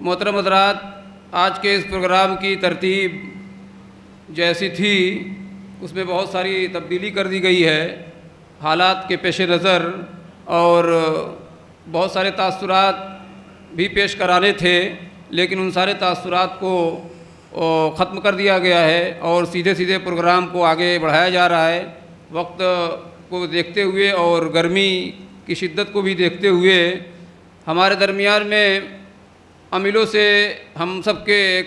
मोहतरम हज़रात, आज के इस प्रोग्राम की तरतीब जैसी थी उसमें बहुत सारी तब्दीली कर दी गई है हालात के पेश नज़र, और बहुत सारे तासुरात भी पेश कराने थे, लेकिन उन सारे तासुरात को ख़त्म कर दिया गया है और सीधे सीधे प्रोग्राम को आगे बढ़ाया जा रहा है। वक्त को देखते हुए और गर्मी की शिद्दत को भी देखते हुए हमारे दरमियान में अमीलों से हम सब के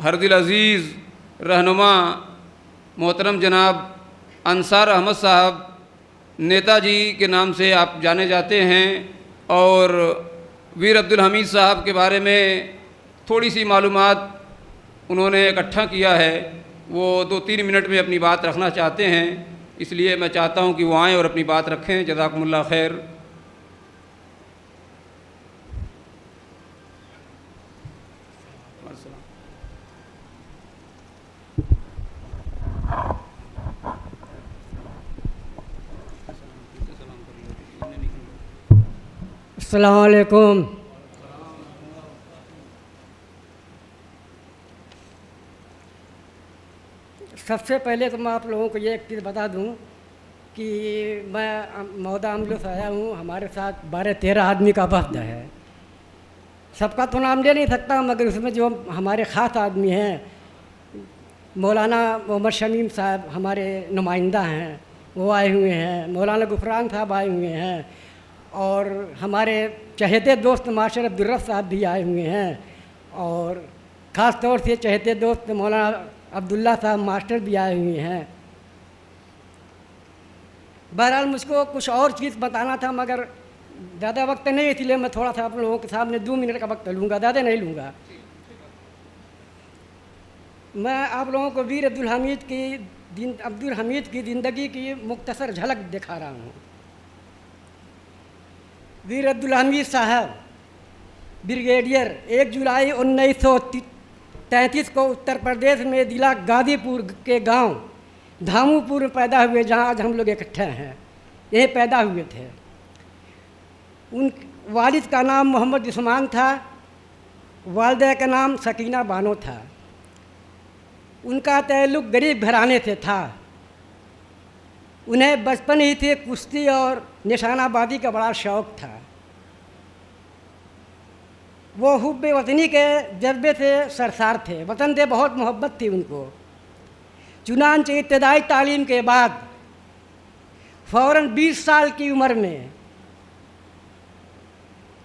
हर दिल अज़ीज़ रहनुमा मोहतरम जनाब अंसार अहमद साहब नेताजी के नाम से आप जाने जाते हैं, और वीर अब्दुल हमीद साहब के बारे में थोड़ी सी मालूमात उन्होंने इकट्ठा किया है। वो 2-3 मिनट में अपनी बात रखना चाहते हैं, इसलिए मैं चाहता हूं कि वो आएँ और अपनी बात रखें। जज़ाकुमुल्लाह खैर। अस्सलामु अलैकुम। सबसे पहले तो मैं आप लोगों को ये एक चीज़ बता दूं कि मैं मौदा अमलो से आया हूँ। हमारे साथ 12-13 आदमी का वफ़द है। सबका तो नाम ले नहीं सकता, मगर उसमें जो हमारे ख़ास आदमी हैं, मौलाना मोहम्मद शमीम साहब हमारे नुमाइंदा हैं, वो आए हुए हैं। मौलाना गुफरान साहब आए हुए हैं, और हमारे चहेते दोस्त मास्टर अब्दुर्रफ साहब भी आए हुए हैं, और ख़ास तौर से चहेते दोस्त मौलाना अब्दुल्ला साहब मास्टर भी आए हुए हैं। बहरहाल मुझको कुछ और चीज़ बताना था, मगर ज़्यादा वक्त नहीं, इसलिए मैं थोड़ा सा आप लोगों के सामने 2 मिनट का वक्त लूँगा, ज़्यादा नहीं लूँगा। मैं आप लोगों को वीर अब्दुल हमीद की ज़िंदगी की मुख्तसर झलक दिखा रहा हूँ। वीर अब्दुल हमीद साहब ब्रिगेडियर 1 जुलाई 1933 को उत्तर प्रदेश में जिला गाजीपुर के गांव धामूपुर में पैदा हुए, जहां आज हम लोग इकट्ठे हैं। यही पैदा हुए थे। उन वालिद का नाम मोहम्मद उस्मान था, वालिदा का नाम सकीना बानो था। उनका ताल्लुक़ गरीब घराने से था। उन्हें बचपन ही से कुश्ती और निशानाबाजी का बड़ा शौक़ था। वो हुब्बे वतनी के जज्बे से सरसार थे, वतन से बहुत मोहब्बत थी उनको। चुनांचे इब्तदाई तालीम के बाद फ़ौरन 20 साल की उम्र में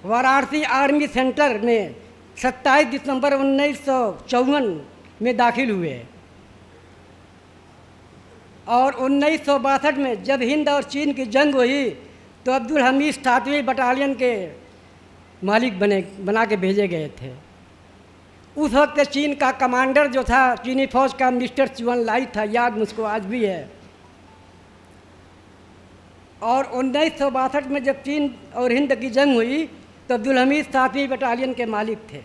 वाराणसी आर्मी सेंटर में 27 दिसंबर 1954 में दाखिल हुए, और 1962 में जब हिंद और चीन की जंग हुई तो अब्दुल हमीद 7वीं बटालियन के मालिक बना के भेजे गए थे। उस वक्त चीन का कमांडर जो था, चीनी फ़ौज का मिस्टर चुअन लाई था, याद मुझको आज भी है। और 1962 में जब चीन और हिंद की जंग हुई तो अब्दुल हमीद 7वीं बटालियन के मालिक थे।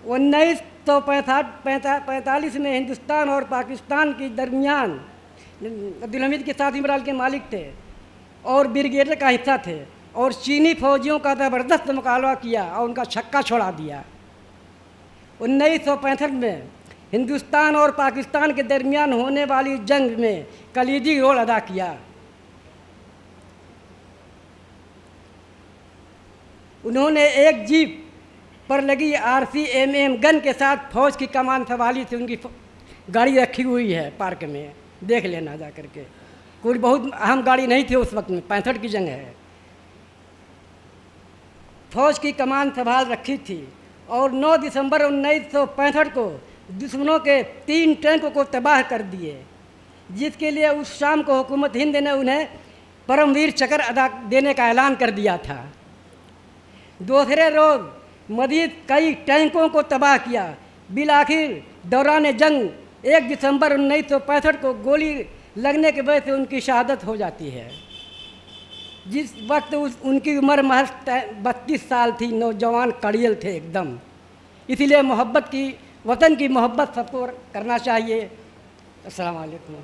1945 में हिंदुस्तान और पाकिस्तान के दरमियान अब्दुल हमीद के 7वीं बटालियन के मालिक थे और ब्रिगेडियर का हिस्सा थे, और चीनी फौजियों का ज़बरदस्त मुकाबला किया और उनका छक्का छोड़ा दिया। 1965 में हिंदुस्तान और पाकिस्तान के दरमियान होने वाली जंग में कलीदी रोल अदा किया। उन्होंने एक जीप पर लगी RCMM गन के साथ फौज की कमान संभाली थी। उनकी गाड़ी रखी हुई है पार्क में, देख लेना जा करके। कोई बहुत अहम गाड़ी नहीं थी उस वक्त में, 65 की जंग है। फौज की कमान संभाल रखी थी, और 9 दिसंबर 1965 को दुश्मनों के 3 टैंकों को तबाह कर दिए, जिसके लिए उस शाम को हुकूमत हिंद ने उन्हें परमवीर चक्र अदा देने का ऐलान कर दिया था। दूसरे रोज़ मज़ीद कई टैंकों को तबाह किया। बिलाखिर दौरान जंग 1 दिसंबर 1965 को गोली लगने की वजह से उनकी शहादत हो जाती है। जिस वक्त उनकी उम्र महज 32 साल थी, नौजवान कड़ियल थे एकदम। इसीलिए मोहब्बत की, वतन की मोहब्बत सबको करना चाहिए। अस्सलाम वालेकुम।